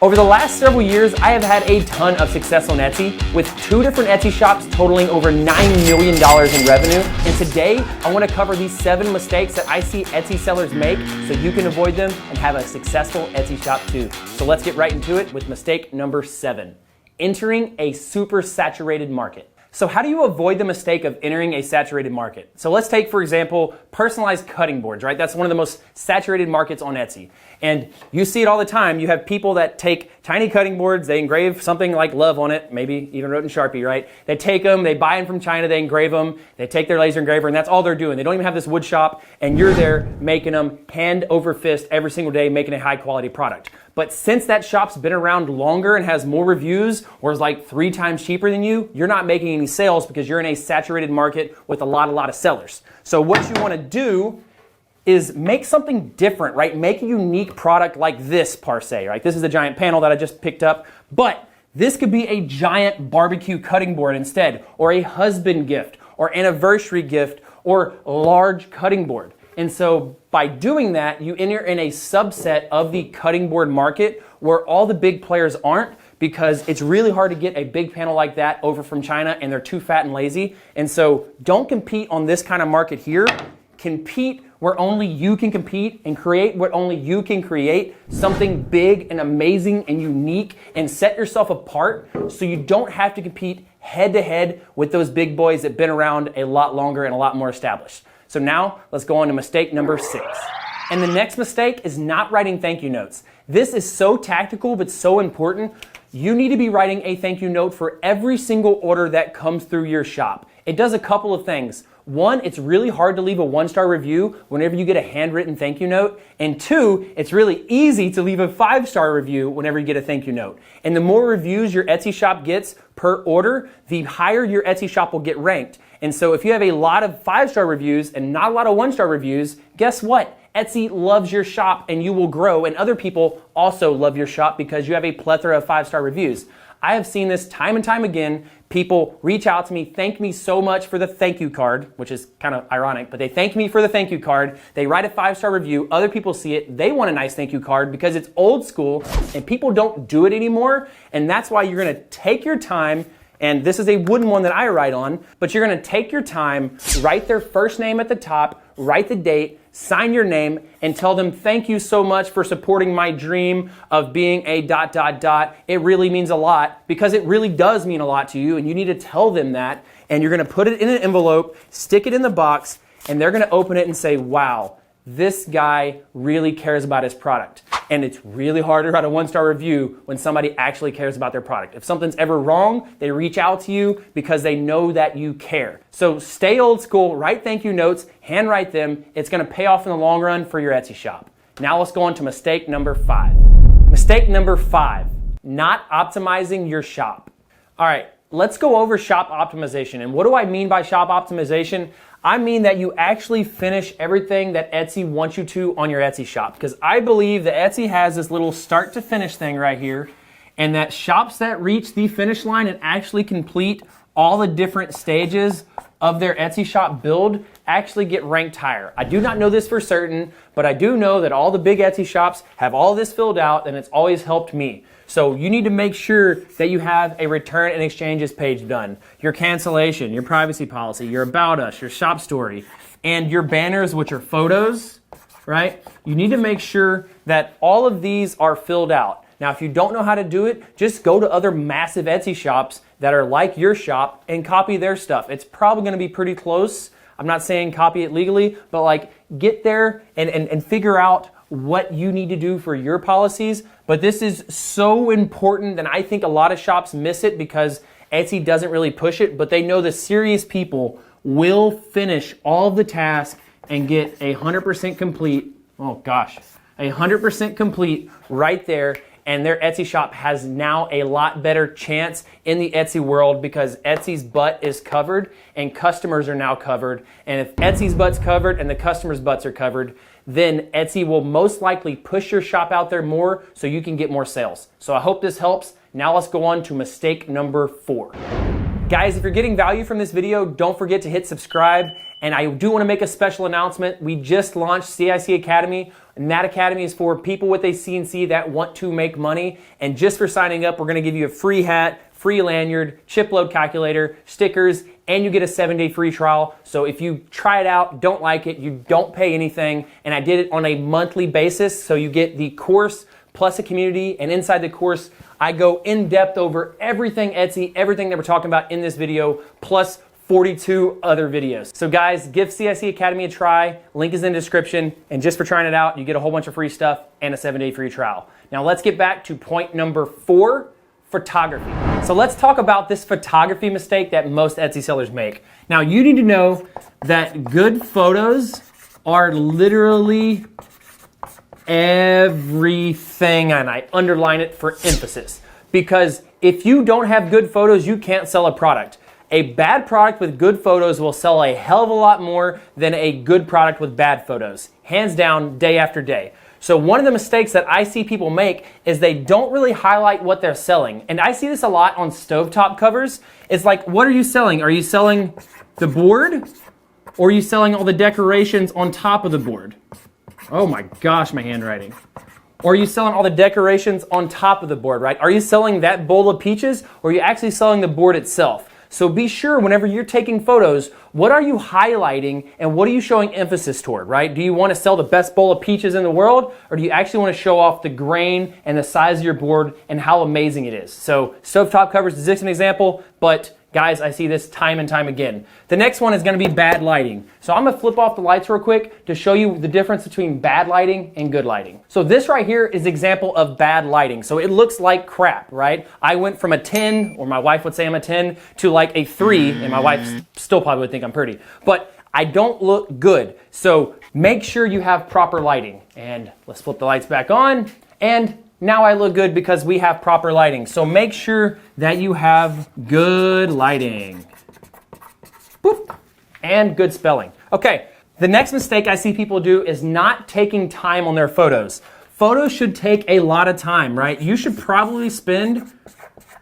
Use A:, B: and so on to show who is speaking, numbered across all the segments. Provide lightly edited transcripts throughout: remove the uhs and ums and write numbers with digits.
A: Over the last several years, I have had a ton of success on Etsy with 2 different Etsy shops totaling over $9 million in revenue. And today, I want to cover these 7 mistakes that I see Etsy sellers make so you can avoid them and have a successful Etsy shop too. So let's get right into it with mistake number 7, entering a super saturated market. So how do you avoid the mistake of entering a saturated market? So let's take, for example, personalized cutting boards, right? That's one of the most saturated markets on Etsy. And you see it all the time. You have people that take tiny cutting boards, they engrave something like love on it, maybe even wrote in Sharpie, right? They take them, they buy them from China, they engrave them, they take their laser engraver, and that's all they're doing. They don't even have this wood shop, and you're there making them hand over fist every single day, making a high quality product. But since that shop's been around longer and has more reviews or is like 3 times cheaper than you, you're not making any sales because you're in a saturated market with a lot of sellers. So what you want to do is make something different, right? Make a unique product like this, per se, right? This is a giant panel that I just picked up, but this could be a giant barbecue cutting board instead, or a husband gift, or anniversary gift, or large cutting board. And so by doing that, you enter in a subset of the cutting board market where all the big players aren't, because it's really hard to get a big panel like that over from China and they're too fat and lazy. And so don't compete on this kind of market here. Compete where only you can compete and create what only you can create, something big and amazing and unique, and set yourself apart so you don't have to compete head to head with those big boys that have been around a lot longer and a lot more established. So now let's go on to mistake number 6. And the next mistake is not writing thank you notes. This is so tactical but so important. You need to be writing a thank you note for every single order that comes through your shop. It does a couple of things. 1, it's really hard to leave a 1-star review whenever you get a handwritten thank you note. And 2, it's really easy to leave a 5-star review whenever you get a thank you note. And the more reviews your Etsy shop gets per order, the higher your Etsy shop will get ranked. And so if you have a lot of 5-star reviews and not a lot of 1-star reviews, guess what? Etsy loves your shop and you will grow, and other people also love your shop because you have a plethora of 5-star reviews. I have seen this time and time again. People reach out to me, thank me so much for the thank you card, which is kind of ironic, but they thank me for the thank you card. They write a 5-star review. Other people see it. They want a nice thank you card because it's old school and people don't do it anymore. And that's why you're going to take your time. And this is a wooden one that I write on, but you're going to take your time, write their first name at the top, write the date, sign your name, and tell them thank you so much for supporting my dream of being a ... It really means a lot, because it really does mean a lot to you, and you need to tell them that. And you're going to put it in an envelope, stick it in the box, and they're going to open it and say, wow, this guy really cares about his product. And it's really hard to write a 1-star review when somebody actually cares about their product. If something's ever wrong, they reach out to you because they know that you care. So stay old school, write thank you notes, handwrite them. It's going to pay off in the long run for your Etsy shop. Now let's go on to mistake number 5. Mistake number 5, not optimizing your shop. All right, let's go over shop optimization. And what do I mean by shop optimization? I mean that you actually finish everything that Etsy wants you to on your Etsy shop. Because I believe that Etsy has this little start to finish thing right here, and that shops that reach the finish line and actually complete all the different stages of their Etsy shop build actually get ranked higher. I do not know this for certain, but I do know that all the big Etsy shops have all this filled out, and it's always helped me. So you need to make sure that you have a return and exchanges page done, your cancellation, your privacy policy, your about us, your shop story, and your banners, which are photos, right? You need to make sure that all of these are filled out. Now, if you don't know how to do it, just go to other massive Etsy shops that are like your shop and copy their stuff. It's probably going to be pretty close. I'm not saying copy it legally, but like get there and figure out what you need to do for your policies. But this is so important, and I think a lot of shops miss it because Etsy doesn't really push it, but they know the serious people will finish all of the tasks and get 100% complete. Oh gosh, 100% complete right there. And their Etsy shop has now a lot better chance in the Etsy world because Etsy's butt is covered and customers are now covered. And if Etsy's butt's covered and the customers' butts are covered, then Etsy will most likely push your shop out there more so you can get more sales. So I hope this helps. Now let's go on to mistake number 4. Guys, if you're getting value from this video, don't forget to hit subscribe. And I do want to make a special announcement. We just launched CIC Academy. And that academy is for people with a CNC that want to make money. And just for signing up, we're gonna give you a free hat, free lanyard, chip load calculator, stickers, and you get a 7-day free trial. So if you try it out, don't like it, you don't pay anything. And I did it on a monthly basis. So you get the course plus a community. And inside the course, I go in depth over everything Etsy, everything that we're talking about in this video, plus 42 other videos. So guys, give CIC Academy a try. Link is in the description. And just for trying it out, you get a whole bunch of free stuff and a 7-day free trial. Now let's get back to point number 4, photography. So let's talk about this photography mistake that most Etsy sellers make. Now you need to know that good photos are literally everything, and I underline it for emphasis. Because if you don't have good photos, you can't sell a product. A bad product with good photos will sell a hell of a lot more than a good product with bad photos. Hands down, day after day. So one of the mistakes that I see people make is they don't really highlight what they're selling. And I see this a lot on stovetop covers. It's like, what are you selling? Are you selling the board? Or are you selling all the decorations on top of the board? Oh my gosh, my handwriting. Or are you selling all the decorations on top of the board, right? Are you selling that bowl of peaches? Or are you actually selling the board itself? So be sure whenever you're taking photos, what are you highlighting and what are you showing emphasis toward, right? Do you want to sell the best bowl of peaches in the world, or do you actually want to show off the grain and the size of your board and how amazing it is? So stovetop covers is just an example, but guys, I see this time and time again. The next one is going to be bad lighting. So I'm going to flip off the lights real quick to show you the difference between bad lighting and good lighting. So this right here is an example of bad lighting. So it looks like crap, right? I went from a 10, or my wife would say I'm a 10, to like a 3, and my wife still probably would think I'm pretty. But I don't look good. So make sure you have proper lighting. And let's flip the lights back on. And now I look good because we have proper lighting. So make sure that you have good lighting. Boop. And good spelling. Okay, the next mistake I see people do is not taking time on their photos. Photos should take a lot of time, right? You should probably spend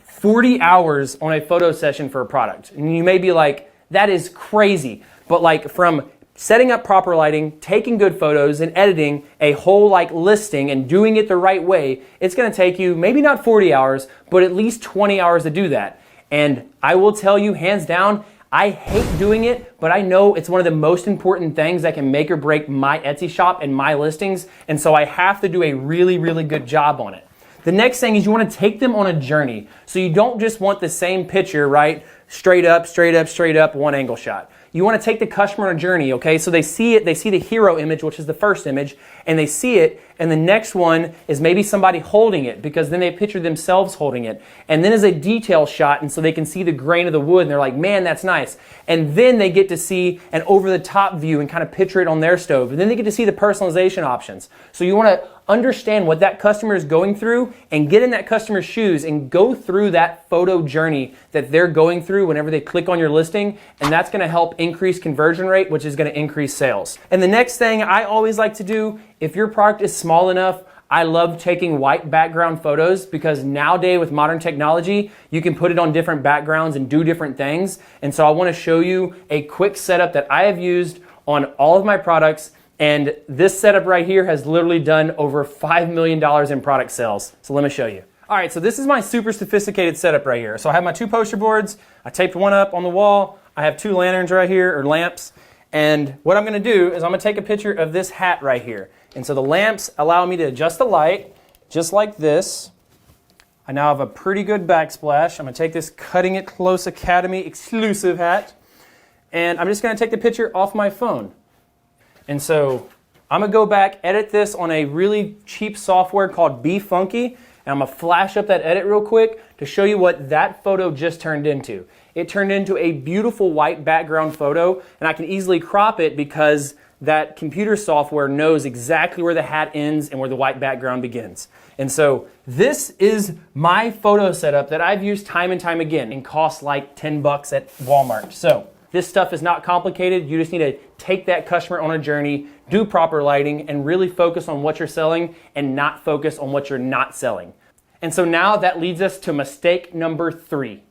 A: 40 hours on a photo session for a product. And you may be like, that is crazy. But like from setting up proper lighting, taking good photos, and editing a whole like listing and doing it the right way, it's gonna take you maybe not 40 hours, but at least 20 hours to do that. And I will tell you, hands down, I hate doing it, but I know it's one of the most important things that can make or break my Etsy shop and my listings, and so I have to do a really, really good job on it. The next thing is you wanna take them on a journey. So you don't just want the same picture, right? Straight up, straight up, straight up, one angle shot. You want to take the customer on a journey, okay? So they see it, they see the hero image, which is the first image, and they see it, and the next one is maybe somebody holding it, because then they picture themselves holding it. And then is a detail shot, and so they can see the grain of the wood, and they're like, man, that's nice. And then they get to see an over-the-top view and kind of picture it on their stove. And then they get to see the personalization options. So you want to understand what that customer is going through and get in that customer's shoes and go through that photo journey that they're going through whenever they click on your listing, and that's going to help increase conversion rate, which is going to increase sales. And the next thing I always like to do, if your product is small enough, I love taking white background photos, because nowadays with modern technology, you can put it on different backgrounds and do different things. And so I want to show you a quick setup that I have used on all of my products. And this setup right here has literally done over $5 million in product sales. So let me show you. All right, so this is my super sophisticated setup right here. So I have my 2 poster boards. I taped one up on the wall. I have 2 lanterns right here, or lamps. And what I'm gonna do is I'm gonna take a picture of this hat right here. And so the lamps allow me to adjust the light, just like this. I now have a pretty good backsplash. I'm gonna take this Cutting It Close Academy exclusive hat, and I'm just gonna take the picture off my phone. And so I'm gonna go back, edit this on a really cheap software called Be Funky, and I'm gonna flash up that edit real quick to show you what that photo just turned into. It turned into a beautiful white background photo, and I can easily crop it because that computer software knows exactly where the hat ends and where the white background begins. And so this is my photo setup that I've used time and time again and costs like 10 bucks at Walmart. So this stuff is not complicated. You just need to take that customer on a journey, do proper lighting, and really focus on what you're selling and not focus on what you're not selling. And so now that leads us to mistake number 3.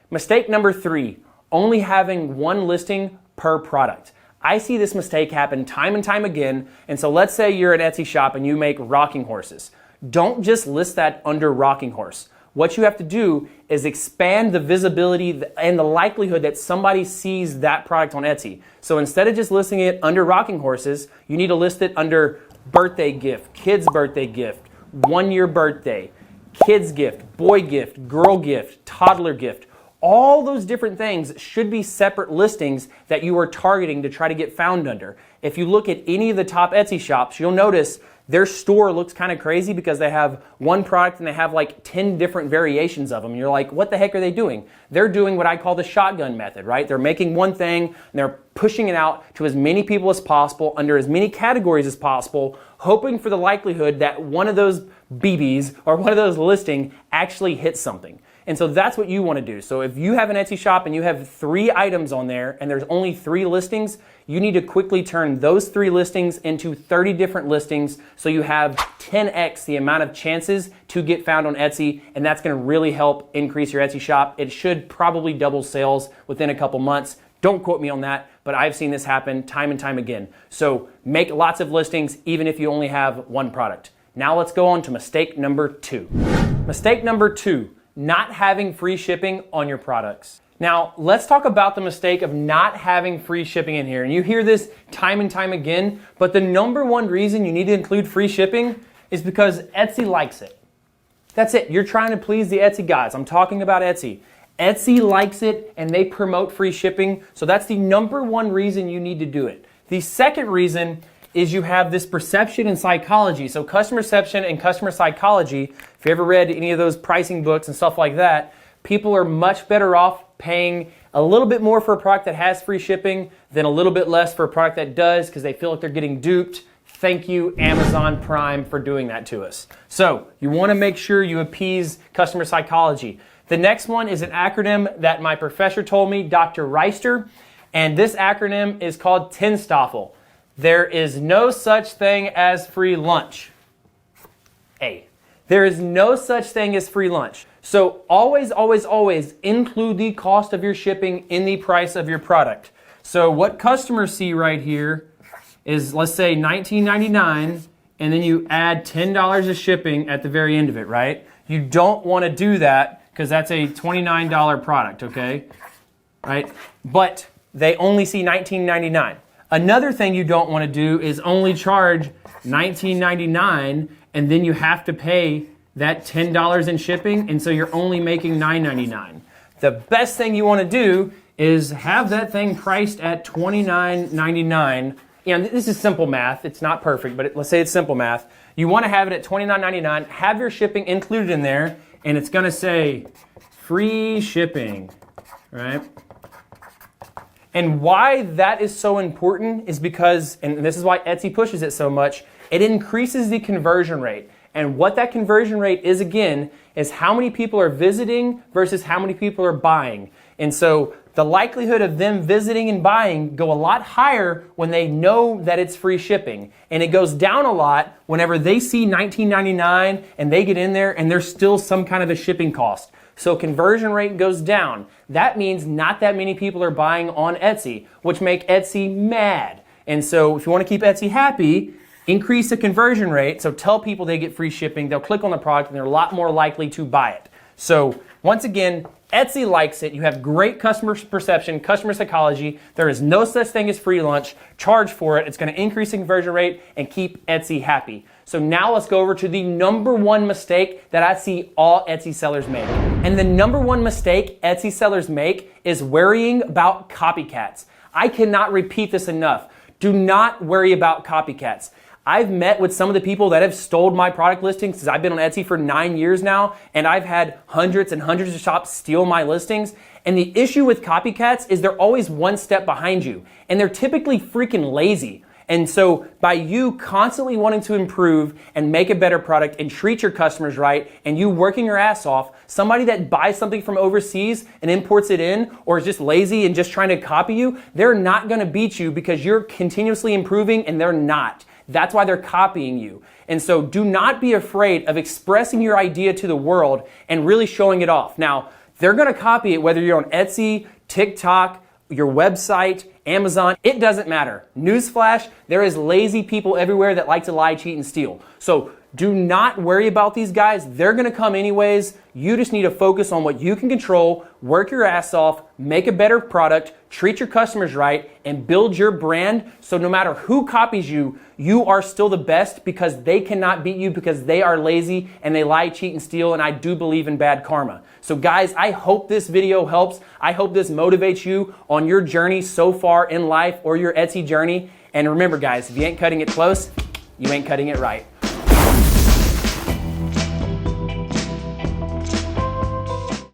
A: Mistake number 3, only having one listing per product. I see this mistake happen time and time again. And so let's say you're an Etsy shop and you make rocking horses. Don't just list that under rocking horse. What you have to do is expand the visibility and the likelihood that somebody sees that product on Etsy. So instead of just listing it under rocking horses, you need to list it under birthday gift, kid's birthday gift, 1-year birthday, kid's gift, boy gift, girl gift, toddler gift. All those different things should be separate listings that you are targeting to try to get found under. If you look at any of the top Etsy shops, you'll notice their store looks kind of crazy because they have one product and they have like 10 different variations of them. You're like, what the heck are they doing? They're doing what I call the shotgun method, right? They're making one thing and they're pushing it out to as many people as possible under as many categories as possible, hoping for the likelihood that one of those BBs or one of those listing actually hits something. And so that's what you want to do. So if you have an Etsy shop and you have 3 items on there and there's only 3 listings, you need to quickly turn those 3 listings into 30 different listings so you have 10x the amount of chances to get found on Etsy, and that's going to really help increase your Etsy shop. It should probably double sales within a couple months. Don't quote me on that, but I've seen this happen time and time again. So make lots of listings even if you only have 1 product. Now let's go on to mistake number 2. Mistake number 2. Not having free shipping on your products. Now, let's talk about the mistake of not having free shipping in here. And you hear this time and time again, but the number one reason you need to include free shipping is because Etsy likes it. That's it. You're trying to please the Etsy guys. I'm talking about Etsy. Etsy likes it and they promote free shipping. So that's the number one reason you need to do it. The second reason is you have this perception and psychology. So customer perception and customer psychology, if you ever read any of those pricing books and stuff like that, people are much better off paying a little bit more for a product that has free shipping than a little bit less for a product that does because they feel like they're getting duped. Thank you, Amazon Prime, for doing that to us. So you want to make sure you appease customer psychology. The next one is an acronym that my professor told me, Dr. Reister, and this acronym is called TENSTOFL. There is no such thing as free lunch. There is no such thing as free lunch. So always, always, always include the cost of your shipping in the price of your product. So what customers see right here is, let's say $19.99, and then you add $10 of shipping at the very end of it, right? You don't want to do that because that's a $29 product, okay? Right? But they only see $19.99. Another thing you don't want to do is only charge $19.99 and then you have to pay that $10 in shipping, and so you're only making $9.99. The best thing you want to do is have that thing priced at $29.99. You know, this is simple math. It's not perfect, but let's say it's simple math. You want to have it at $29.99, have your shipping included in there, and it's going to say free shipping, right? And why that is so important is because, and this is why Etsy pushes it so much, it increases the conversion rate. And what that conversion rate is, again, is how many people are visiting versus how many people are buying. And so the likelihood of them visiting and buying go a lot higher when they know that it's free shipping. And it goes down a lot whenever they see $19.99 and they get in there and there's still some kind of a shipping cost. So conversion rate goes down. That means not that many people are buying on Etsy, which make Etsy mad. And so if you want to keep Etsy happy, increase the conversion rate. So tell people they get free shipping. They'll click on the product and they're a lot more likely to buy it. So once again, Etsy likes it. You have great customer perception, customer psychology. There is no such thing as free lunch. Charge for it. It's going to increase the conversion rate and keep Etsy happy. So now let's go over to the number one mistake that I see all Etsy sellers make. And the number one mistake Etsy sellers make is worrying about copycats. I cannot repeat this enough. Do not worry about copycats. I've met with some of the people that have stole my product listings since I've been on Etsy for 9 years now, and I've had hundreds and hundreds of shops steal my listings. And the issue with copycats is they're always one step behind you, and they're typically freaking lazy. And so by you constantly wanting to improve and make a better product and treat your customers right, and you working your ass off, somebody that buys something from overseas and imports it in, or is just lazy and just trying to copy you, they're not going to beat you because you're continuously improving and they're not. That's why they're copying you. And so do not be afraid of expressing your idea to the world and really showing it off. Now, they're going to copy it whether you're on Etsy, TikTok, your website, Amazon, it doesn't matter. Newsflash, there is lazy people everywhere that like to lie, cheat, and steal. So do not worry about these guys. They're gonna come anyways. You just need to focus on what you can control, work your ass off, make a better product, treat your customers right, and build your brand so no matter who copies you, you are still the best because they cannot beat you because they are lazy and they lie, cheat, and steal, and I do believe in bad karma. So guys, I hope this video helps. I hope this motivates you on your journey so far in life or your Etsy journey. And remember guys, if you ain't cutting it close, you ain't cutting it right.